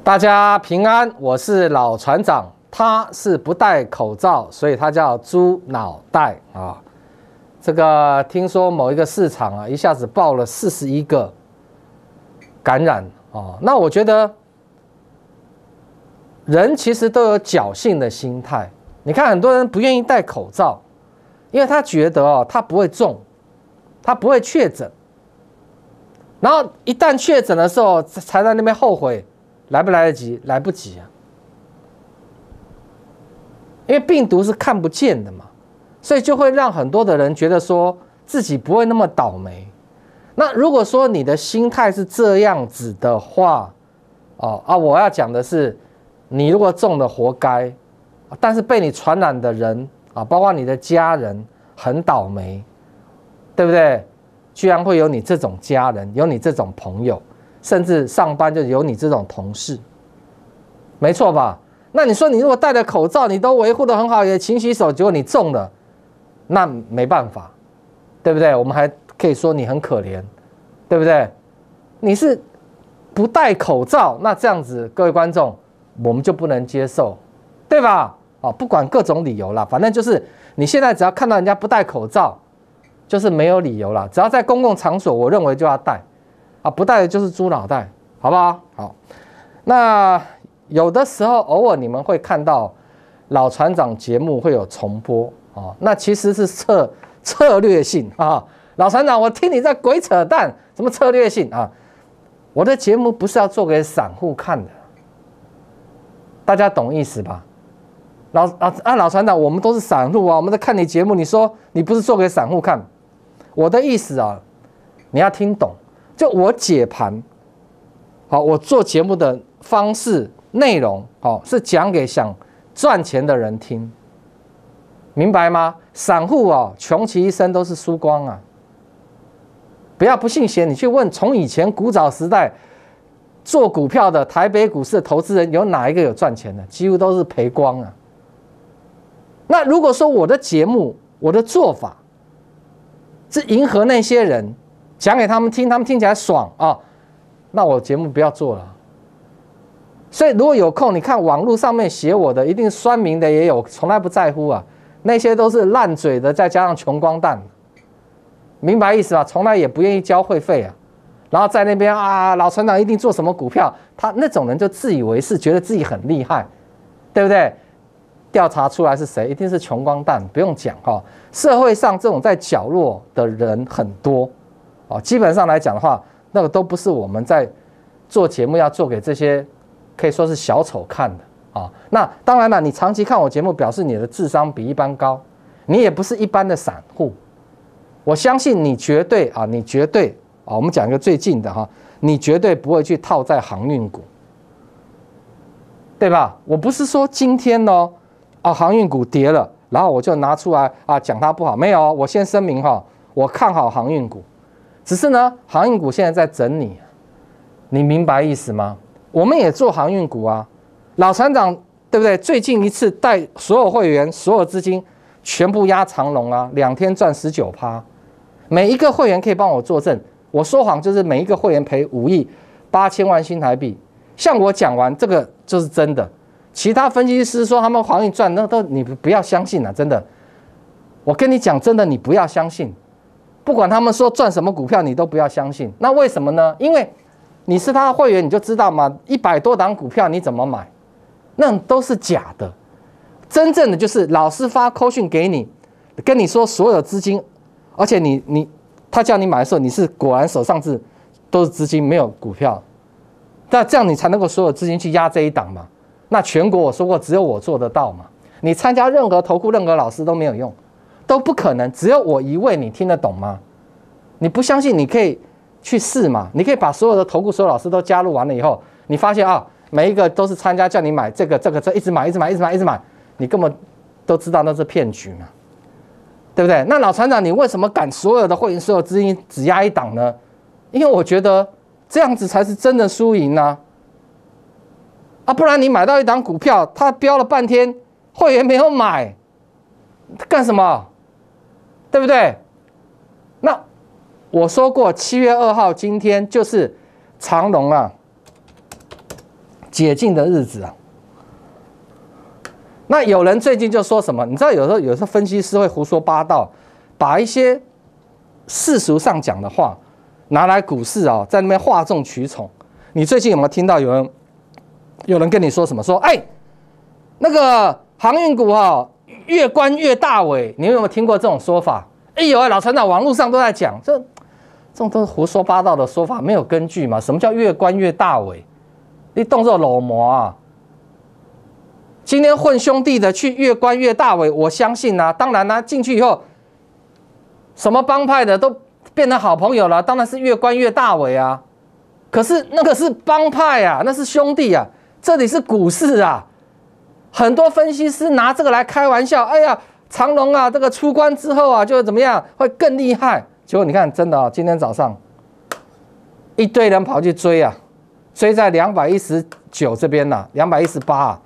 大家平安，我是老船长，他是不戴口罩，所以他叫猪脑袋啊。这个听说某一个市场啊，一下子爆了41个感染啊。那我觉得人其实都有侥幸的心态。你看很多人不愿意戴口罩，因为他觉得哦，他不会中，他不会确诊。然后一旦确诊的时候，才在那边后悔。来不来得及？来不及啊！因为病毒是看不见的嘛，所以就会让很多的人觉得说自己不会那么倒霉。那如果说你的心态是这样子的话，我要讲的是，你如果中了活该，但是被你传染的人啊，包括你的家人，很倒霉，对不对？居然会有你这种家人，有你这种朋友。甚至上班就有你这种同事，没错吧？那你说你如果戴着口罩，你都维护得很好，也勤洗手，结果你中了，那没办法，对不对？我们还可以说你很可怜，对不对？你是不戴口罩，那这样子，各位观众，我们就不能接受，对吧？不管各种理由啦，反正就是你现在只要看到人家不戴口罩，就是没有理由啦。只要在公共场所，我认为就要戴。不戴的就是猪脑袋，好不好？好，那有的时候偶尔你们会看到老船长节目会有重播那其实是策略性啊。老船长，我听你在鬼扯淡，什么策略性啊？我的节目不是要做给散户看的，大家懂意思吧？老船长，我们都是散户啊，我们在看你节目，你说你不是做给散户看，我的意思啊，你要听懂。就我解盘，我做节目的方式内容，是讲给想赚钱的人听，明白吗？散户穷其一生都是输光啊！不要不信邪，你去问从以前古早时代做股票的台北股市的投资人，有哪一个有赚钱的？几乎都是赔光啊！那如果说我的节目，我的做法是迎合那些人。讲给他们听，他们听起来爽啊，那我节目不要做了。所以如果有空，你看网络上面写我的，一定酸民的也有，从来不在乎啊。那些都是烂嘴的，再加上穷光蛋，明白意思吧？从来也不愿意交会费啊。然后在那边老船长一定做什么股票，他那种人就自以为是，觉得自己很厉害，对不对？调查出来是谁，一定是穷光蛋，不用讲哈。社会上这种在角落的人很多。基本上来讲的话，那个都不是我们在做节目要做给这些可以说是小丑看的那当然了，你长期看我节目，表示你的智商比一般高，你也不是一般的散户。我相信你绝对我们讲一个最近的你绝对不会去套在航运股，对吧？我不是说今天航运股跌了，然后我就拿出来讲它不好，没有，我先声明我看好航运股。只是呢，航运股现在在整理，你明白意思吗？我们也做航运股啊，老船长对不对？最近一次带所有会员、所有资金全部压长荣啊，2天赚19%，每一个会员可以帮我作证，我说谎就是每一个会员赔5亿8千万新台币。像我讲完这个就是真的，其他分析师说他们航运赚，那都你不要相信啊，真的。我跟你讲真的，你不要相信。不管他们说赚什么股票，你都不要相信。那为什么呢？因为你是他的会员，你就知道嘛，100多档股票你怎么买，那都是假的。真正的就是老师发扣讯给你，跟你说所有资金，而且他叫你买的时候，你是果然手上都是资金，没有股票。那这样你才能够所有资金去压这一档嘛。那全国我说过，只有我做得到嘛。你参加任何投顾、任何老师都没有用。都不可能，只有我一位，你听得懂吗？你不相信，你可以去试嘛。你可以把所有的投顾、所有老师都加入完了以后，你发现每一个都是参加叫你买这个，一直买，你根本都知道那是骗局嘛，对不对？那老船长，你为什么敢所有的会员、所有资金只压一档呢？因为我觉得这样子才是真的输赢啊！不然你买到一档股票，它飙了半天，会员没有买，干什么？对不对？那我说过，7月2号今天就是长荣解禁的日子啊。那有人最近就说什么？你知道有时候分析师会胡说八道，把一些世俗上讲的话拿来股市啊，在那边哗众取宠。你最近有没有听到有人跟你说什么？说那个航运股啊，越关越大尾。你有没有听过这种说法？有啊，老船长，网络上都在讲，这种都是胡说八道的说法，没有根据嘛？什么叫越关越大尾？你动作裸模啊！今天混兄弟的去越关越大尾，我相信啊，当然啦、进去以后，什么帮派的都变成好朋友了，当然是越关越大尾啊。可是那个是帮派啊，那是兄弟啊，这里是股市啊。很多分析师拿这个来开玩笑，哎呀，长荣啊，这个出关之后啊，就怎么样，会更厉害。结果你看，真的啊，今天早上一堆人跑去追啊，追在219这边呐、218啊。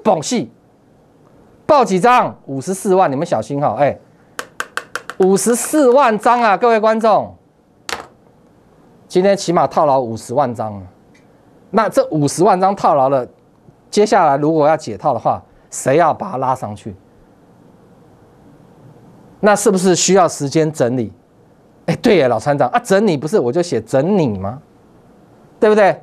蹦戏报几张？54万，你们小心哈！54万张啊，各位观众，今天起码套牢50万张啊。那这50万张套牢了，接下来如果要解套的话，谁要把它拉上去？那是不是需要时间整理？对耶，老船长啊，整理不是我就写整理吗？对不对？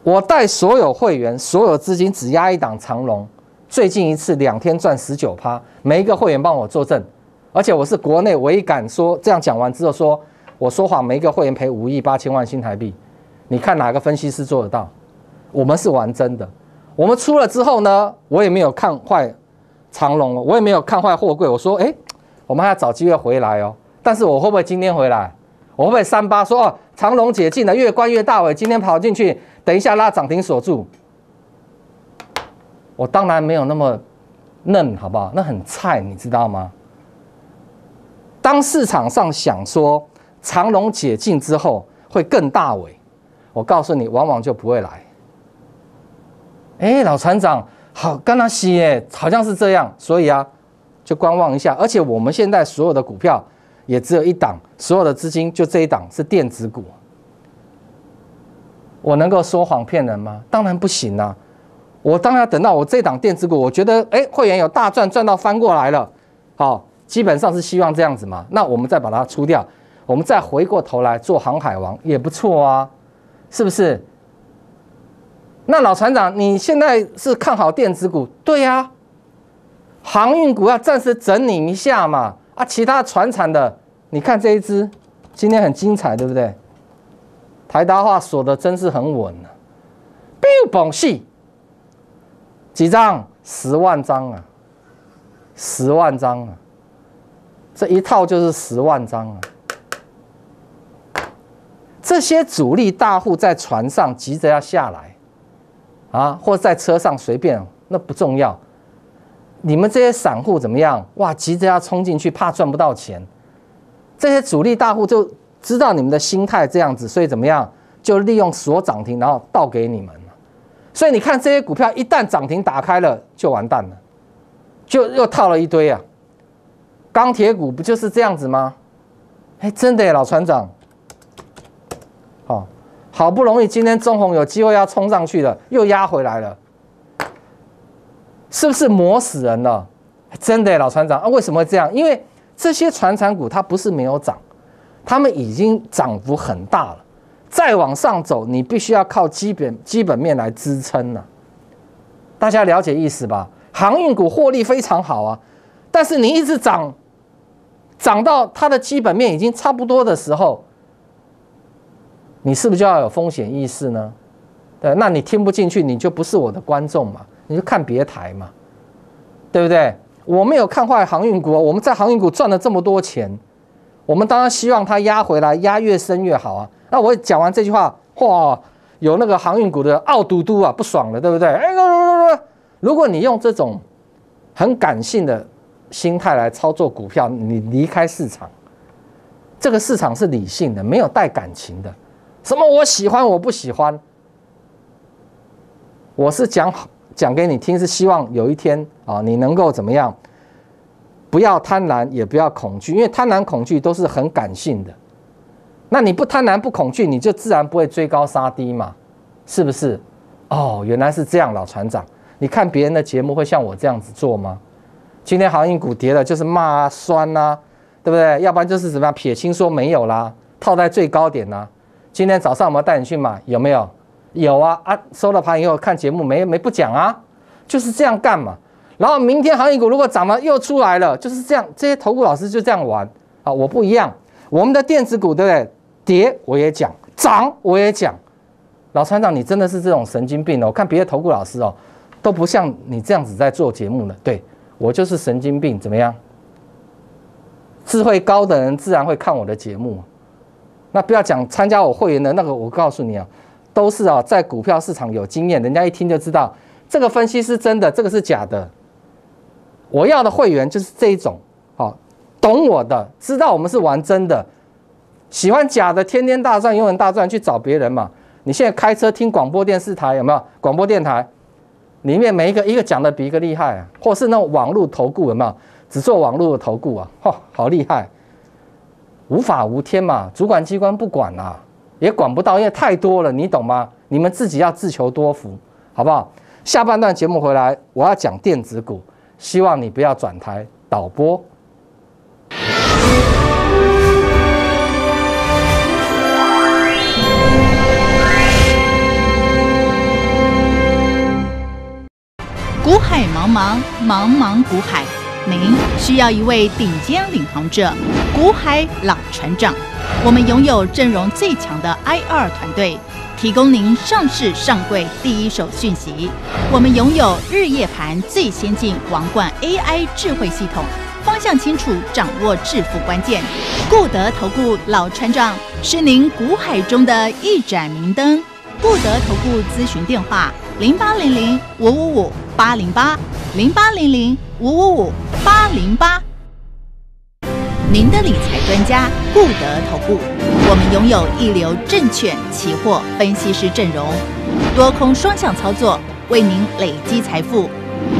我带所有会员、所有资金只压一档长荣，最近一次2天赚19%，每一个会员帮我作证，而且我是国内唯一敢说这样讲完之后说我说谎，每一个会员赔5亿8千万新台币，你看哪个分析师做得到？我们是玩真的。我们出了之后呢，我也没有看坏长荣，我也没有看坏货柜，我说我们还要找机会回来哦。但是我会不会今天回来？我会不会38说长荣解禁了，越关越大尾，今天跑进去？等一下拉涨停锁住，我当然没有那么嫩，好不好？那很菜，你知道吗？当市场上想说长荣解禁之后会更大尾，我告诉你，往往就不会来。老船长，好，刚刚洗好像是这样，所以啊，就观望一下。而且我们现在所有的股票也只有一档，所有的资金就这一档是电子股。我能够说谎骗人吗？当然不行啊！我当然要等到我这档电子股，我觉得会员有大赚，赚到翻过来了，好，基本上是希望这样子嘛。那我们再把它出掉，我们再回过头来做航海王也不错啊，是不是？那老船长，你现在是看好电子股？对啊，航运股要暂时整理一下嘛。其他传产的，你看这一支今天很精彩，对不对？台达化锁的真是很稳啊 ，biu 蹦戏几张？10万张啊，10万张啊，这一套就是10万张啊。这些主力大户在船上急着要下来啊，或在车上随便，那不重要。你们这些散户怎么样？哇，急着要冲进去，怕赚不到钱。这些主力大户就知道你们的心态这样子，所以怎么样？就利用锁涨停，然后倒给你们。所以你看这些股票一旦涨停打开了，就完蛋了，就又套了一堆啊。钢铁股不就是这样子吗？真的耶，老船长。好不容易今天中鸿有机会要冲上去了，又压回来了，是不是磨死人了？真的耶，老船长为什么会这样？因为这些传产股它不是没有涨，他们已经涨幅很大了。再往上走，你必须要靠基本面来支撑啊。大家了解意思吧？航运股获利非常好啊，但是你一直涨到它的基本面已经差不多的时候，你是不是就要有风险意识呢？对，那你听不进去，你就不是我的观众嘛，你就看别台嘛，对不对？我没有看坏航运股，我们在航运股赚了这么多钱，我们当然希望它压回来，压越深越好啊。那我讲完这句话，哇，有那个航运股的傲嘟嘟啊，不爽了，对不对？如果你用这种很感性的心态来操作股票，你离开市场，这个市场是理性的，没有带感情的。什么我喜欢，我不喜欢，我是讲给你听，是希望有一天啊，你能够怎么样？不要贪婪，也不要恐惧，因为贪婪、恐惧都是很感性的。那你不贪婪不恐惧，你就自然不会追高杀低嘛，是不是？哦，原来是这样，老船长，你看别人的节目会像我这样子做吗？今天航运股跌了，就是骂酸啦，对不对？要不然就是怎么样撇清说没有啦，套在最高点啦。今天早上有没有带你去买？有没有？有啊啊！收了盘以后看节目没不讲啊，就是这样干嘛。然后明天航运股如果涨了又出来了，就是这样，这些投顾老师就这样玩啊。我不一样，我们的电子股对不对？跌我也讲，涨我也讲。老船长，你真的是这种神经病哦！我看别的投顾老师哦，都不像你这样子在做节目的。对，我就是神经病，怎么样？智慧高的人自然会看我的节目。那不要讲参加我会员的那个，我告诉你啊，都是啊在股票市场有经验，人家一听就知道这个分析是真的，这个是假的。我要的会员就是这一种，好，懂我的，知道我们是玩真的。喜欢假的，天天大赚，永远大赚，去找别人嘛。你现在开车听广播电视台有没有？广播电台里面每一个讲的比一个厉害啊，或是那种网络投顾有没有？只做网络的投顾啊，好厉害！无法无天嘛，主管机关不管啊，也管不到，因为太多了，你懂吗？你们自己要自求多福，好不好？下半段节目回来，我要讲电子股，希望你不要转台导播。股海茫茫，茫茫股海，您需要一位顶尖领航者，股海老船长。我们拥有阵容最强的 IR 团队，提供您上市上柜第一手讯息。我们拥有日夜盘最先进王冠 AI 智慧系统，方向清楚，掌握致富关键。固德投顾老船长是您股海中的一盏明灯。固德投顾咨询电话：0800-555-808，0800-555-808。您的理财专家固德投顾，我们拥有一流证券、期货分析师阵容，多空双向操作，为您累积财富。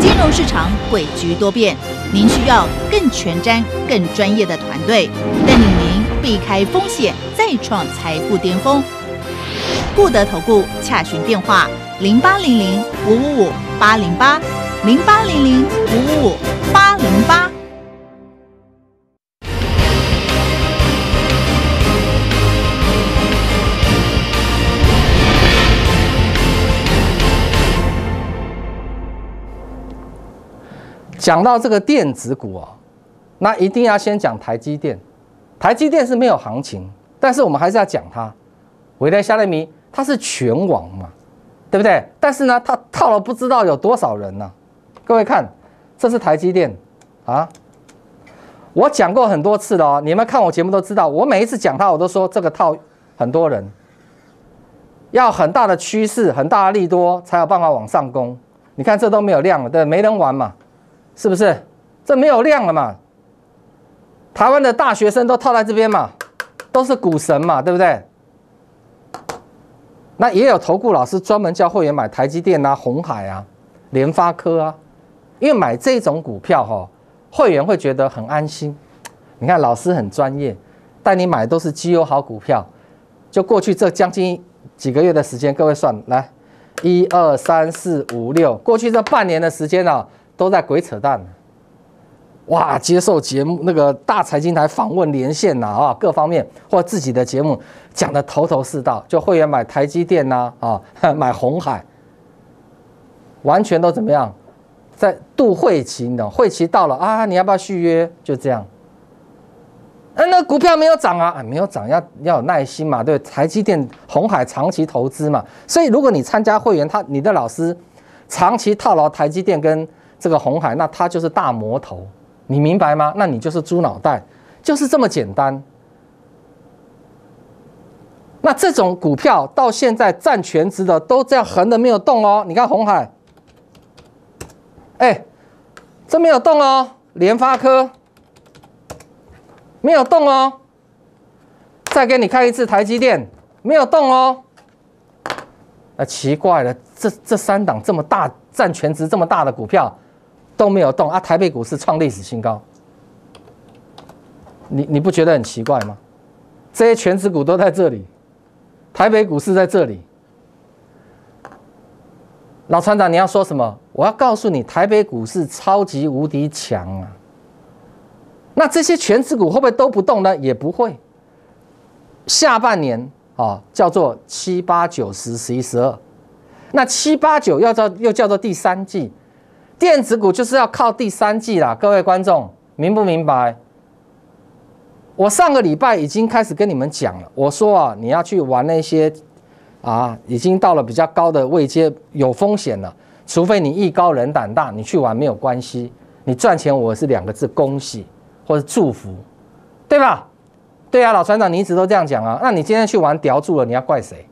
金融市场诡谲多变，您需要更全瞻、更专业的团队，带领您避开风险，再创财富巅峰。固德投顾洽询电话：0800-555-808，0800-555-808。讲到这个电子股哦，那一定要先讲台积电。台积电是没有行情，但是我们还是要讲它。回来夏雷迷，它是全网嘛，对不对？但是呢，它套了不知道有多少人呢、各位看，这是台积电啊，我讲过很多次了哦，你们看我节目都知道，我每一次讲它，我都说这个套很多人，要很大的趋势、很大的利多才有办法往上攻。你看这都没有量了，对，没人玩嘛，是不是？这没有量了嘛？台湾的大学生都套在这边嘛，都是股神嘛，对不对？那也有投顾老师专门叫会员买台积电啊、鸿海啊、联发科啊，因为买这种股票哈，会员会觉得很安心。你看老师很专业，带你买都是绩优好股票。就过去这将近几个月的时间，各位算来，1、2、3、4、5、6，过去这半年的时间啊，都在鬼扯淡。哇，接受节目那个大财经台访问连线呐啊，各方面或自己的节目讲的头头是道，就会员买台积电呐买鸿海，完全都怎么样，在度会期呢？会期到了啊，你要不要续约？就这样。那股票没有涨啊，没有涨要有耐心嘛，对，台积电、鸿海长期投资嘛，所以如果你参加会员，你的老师长期套牢台积电跟这个鸿海，那他就是大魔头。你明白吗？那你就是猪脑袋，就是这么简单。那这种股票到现在占全值的都这样横的没有动哦。你看鸿海，这没有动哦。联发科没有动哦。再给你看一次台积电，没有动哦。奇怪了，这3档这么大占全值这么大的股票。都没有动啊！台北股市创历史新高，你不觉得很奇怪吗？这些全指股都在这里，台北股市在这里。老船长，你要说什么？我要告诉你，台北股市超级无敌强啊！那这些全指股会不会都不动呢？也不会。下半年叫做7、8、9、10、11、12。那7、8、9又叫做第三季，电子股就是要靠第三季啦。各位观众，明不明白？我上个礼拜已经开始跟你们讲了，我说你要去玩那些已经到了比较高的位阶，有风险了。除非你艺高人胆大，你去玩没有关系。你赚钱我是2个字，恭喜或者祝福，对吧？对啊，老船长你一直都这样讲啊。那你今天去玩叼住了，你要怪谁？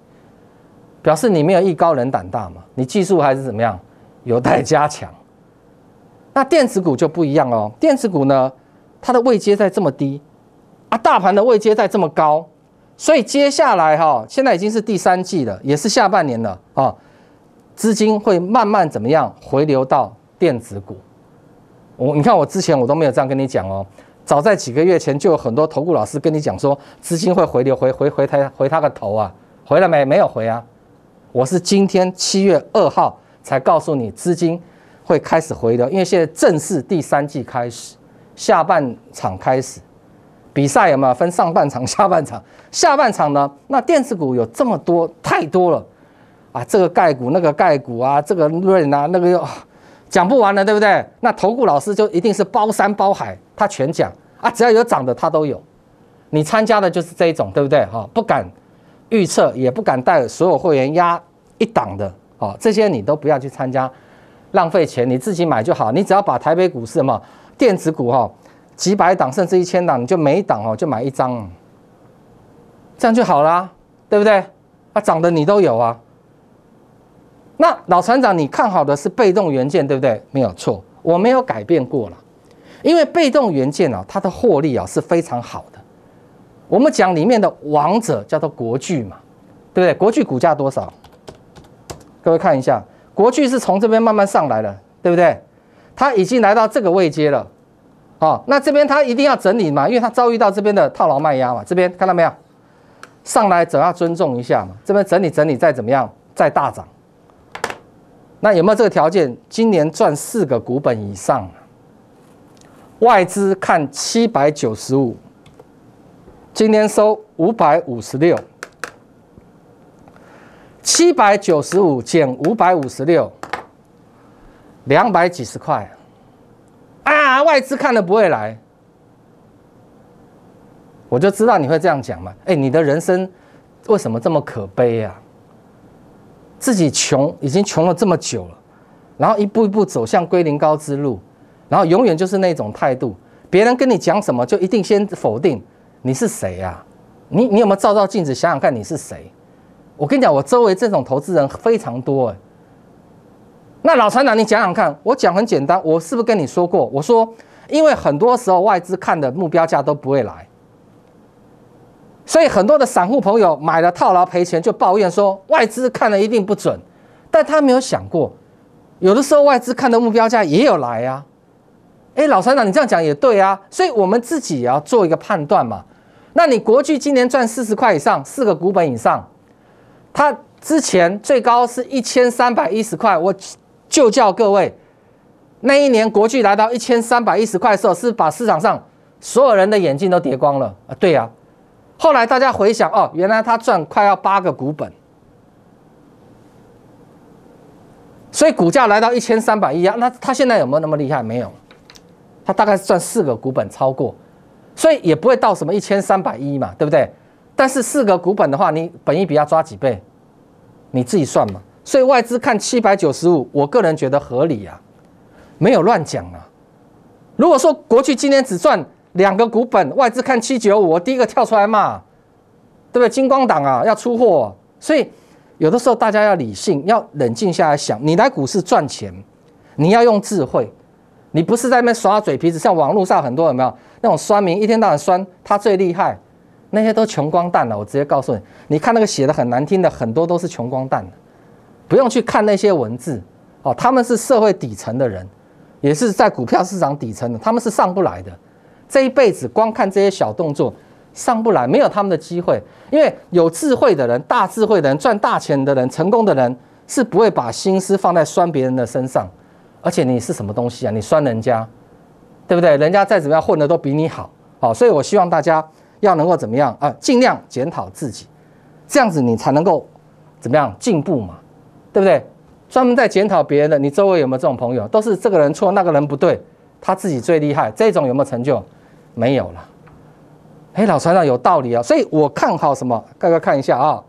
表示你没有艺高人胆大嘛，你技术还是怎么样，有待加强。那电子股就不一样哦，电子股呢，它的位阶在这么低大盘的位阶在这么高，所以接下来现在已经是第三季了，也是下半年了资金会慢慢怎么样回流到电子股。你看我之前我都没有这样跟你讲哦，早在几个月前就有很多投顾老师跟你讲说资金会回流，回他个头啊，回了没？没有回啊。我是今天7月2号才告诉你资金会开始回流，因为现在正式第三季开始，下半场开始。比赛有没有分上半场、下半场？下半场呢？那电子股有这么多，太多了这个概股、那个概股这个润那个又讲不完了，对不对？那投顾老师就一定是包山包海，他全讲只要有涨的他都有。你参加的就是这一种，对不对？不敢预测，也不敢带所有会员压一档的这些你都不要去参加，浪费钱，你自己买就好。你只要把台北股市电子股几百档甚至1000档，你就每一档就买1张，这样就好啦，对不对？涨的你都有啊。那老船长，你看好的是被动元件，对不对？没有错，我没有改变过了，因为被动元件它的获利是非常好的。我们讲里面的王者叫做国巨嘛，对不对？国巨股价多少？各位看一下，国巨是从这边慢慢上来了，对不对？它已经来到这个位阶了。那这边它一定要整理嘛，因为它遭遇到这边的套牢卖压嘛。这边看到没有？上来总要尊重一下嘛。这边整理整理再怎么样，再大涨。那有没有这个条件？今年赚4个股本以上，外资看795，今天收556， 795减556， 200几十块。外资看了不会来，我就知道你会这样讲嘛。你的人生为什么这么可悲啊？自己穷，已经穷了这么久了，然后一步一步走向归零高之路，然后永远就是那种态度，别人跟你讲什么就一定先否定。你是谁啊？你有没有照镜子想想看你是谁？我跟你讲，我周围这种投资人非常多那老船长，你讲讲看，我讲很简单，我是不是跟你说过？我说，因为很多时候外资看的目标价都不会来，所以很多的散户朋友买了套牢赔钱，就抱怨说外资看了一定不准，但他没有想过，有的时候外资看的目标价也有来啊。老船长，你这样讲也对啊，所以我们自己也要做一个判断嘛。那你国巨今年赚40块以上，4个股本以上，它之前最高是1310块，我就叫各位，那一年国巨来到1310块的时候，是把市场上所有人的眼睛都跌光了对啊。后来大家回想原来他赚快要8个股本，所以股价来到1310那他现在有没有那么厉害？没有，他大概是赚4个股本超过，所以也不会到什么1310嘛，对不对？但是4个股本的话，你本益比要抓几倍？你自己算嘛。所以外资看795，我个人觉得合理啊，没有乱讲啊。如果说国巨今年只赚2个股本，外资看795，我第一个跳出来骂，对不对？金光党要出货所以有的时候大家要理性，要冷静下来想，你来股市赚钱，你要用智慧，你不是在那边耍嘴皮子。像网络上很多有没有那种酸民，一天到晚酸他最厉害，那些都穷光蛋了。我直接告诉你，你看那个写的很难听的，很多都是穷光蛋的。不用去看那些文字他们是社会底层的人，也是在股票市场底层的，他们是上不来的。这一辈子光看这些小动作，上不来，没有他们的机会。因为有智慧的人、大智慧的人、赚大钱的人、成功的人，是不会把心思放在酸别人的身上。而且你是什么东西啊？你酸人家，对不对？人家再怎么样混的都比你好。好，所以我希望大家要能够怎么样啊？尽量检讨自己，这样子你才能够怎么样进步嘛，对不对？专门在检讨别人的，你周围有没有这种朋友？都是这个人错，那个人不对，他自己最厉害，这种有没有成就？没有了。哎，老船长有道理啊，所以我看好什么？大家看一下啊，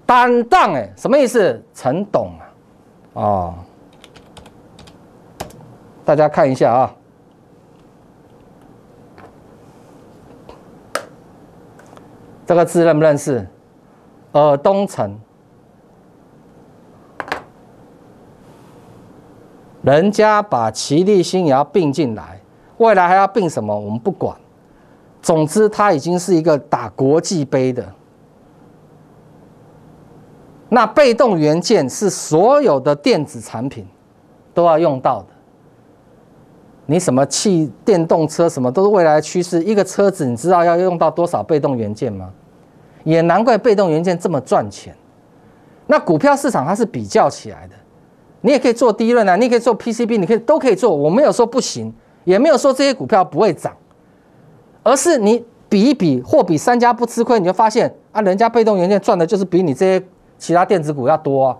担当哎，什么意思？陈董啊，哦，大家看一下啊，这个字认不认识？尔东城，人家把奇力新也要并进来，未来还要并什么？我们不管。总之，它已经是一个打国际杯的。那被动元件是所有的电子产品都要用到的。你什么电动车什么都是未来的趋势。一个车子你知道要用到多少被动元件吗？也难怪被动元件这么赚钱。那股票市场它是比较起来的，你也可以做低润啊，你也可以做 PCB， 你都可以做。我没有说不行，也没有说这些股票不会涨。而是你比一比，货比三家不吃亏，你就发现啊，人家被动元件赚的就是比你这些其他电子股要多啊，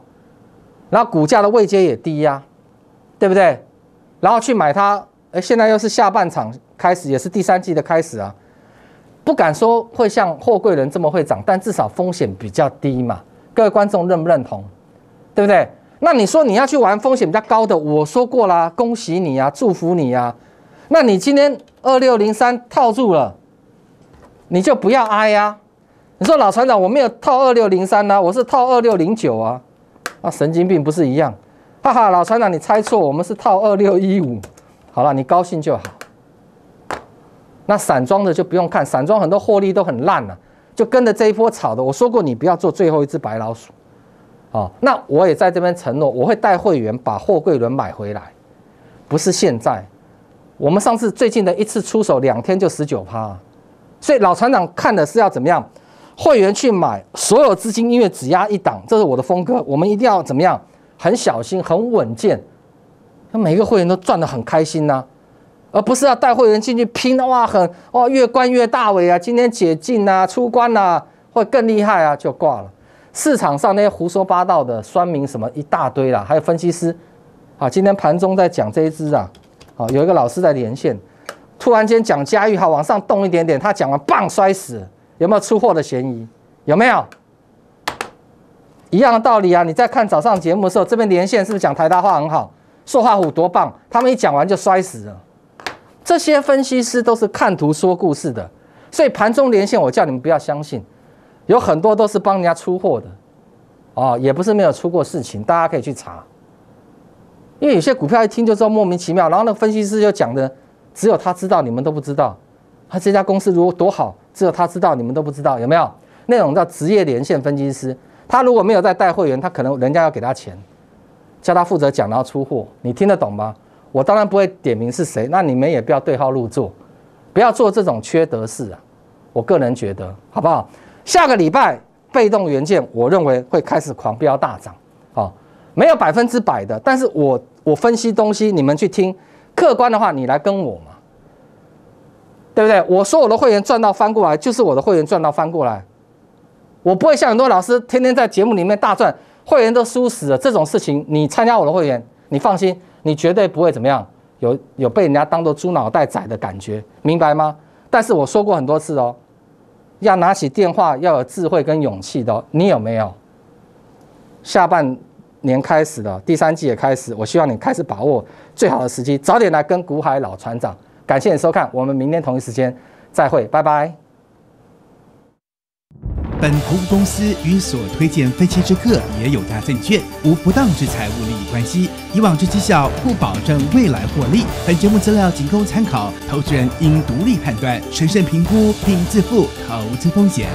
然后股价的位阶也低呀，对不对？然后去买它，现在又是下半场开始，也是第3季的开始啊，不敢说会像货柜人这么会涨，但至少风险比较低嘛。各位观众认不认同？对不对？那你说你要去玩风险比较高的，我说过啦，恭喜你啊，祝福你啊。那你今天2603套住了，你就不要哀呀。你说老船长我没有套2603啊，我是套2609啊，那神经病不是一样？哈哈，老船长你猜错，我们是套2615。好了，你高兴就好。那散装的就不用看，散装很多获利都很烂了，就跟着这一波炒的。我说过你不要做最后一只白老鼠。哦，那我也在这边承诺，我会带会员把货柜轮买回来，不是现在。我们上次最近的一次出手2天就19%，所以老船长看的是要怎么样？会员去买，所有资金因为只压一档，这是我的风格。我们一定要怎么样？很小心，很稳健，每个会员都赚得很开心呐，而不是要带会员进去拼哇，越关越大尾啊，今天解禁啊，出关啊，会更厉害啊，就挂了。市场上那些胡说八道的酸民什么一大堆啦，还有分析师啊，今天盘中在讲这一支啊。好，有一个老师在连线，突然间讲嘉裕好往上动一点点，他讲完棒摔死，有没有出货的嫌疑？有没有？一样的道理啊！你在看早上节目的时候，这边连线是不是讲台大话很好？塑化虎多棒，他们一讲完就摔死了。这些分析师都是看图说故事的，所以盘中连线我叫你们不要相信，有很多都是帮人家出货的，哦，也不是没有出过事情，大家可以去查。因为有些股票一听就知道莫名其妙，然后那个分析师就讲的只有他知道，你们都不知道。他这家公司如果多好，只有他知道，你们都不知道，有没有？那种叫职业连线分析师，他如果没有在带会员，他可能人家要给他钱，叫他负责讲，然后出货，你听得懂吗？我当然不会点名是谁，那你们也不要对号入座，不要做这种缺德事啊！我个人觉得，好不好？下个礼拜被动元件，我认为会开始狂飙大涨，好。没有100%的，但是我分析东西，你们去听，客观的话，你来跟我嘛，对不对？我说我的会员赚到翻过来，就是我的会员赚到翻过来，我不会像很多老师天天在节目里面大赚，会员都输死了。这种事情，你参加我的会员，你放心，你绝对不会怎么样，有被人家当作猪脑袋宰的感觉，明白吗？但是我说过很多次哦，要拿起电话要有智慧跟勇气的哦，你有没有？下半年开始了，第3季也开始，我希望你开始把握最好的时机，早点来跟股海老船长。感谢你收看，我们明天同一时间再会，拜拜。本投资公司与所推荐分期之客也有大证券无不当之财务利益关系，以往之绩效不保证未来获利。本节目资料仅供参考，投资人应独立判断、审慎评估并自负投资风险。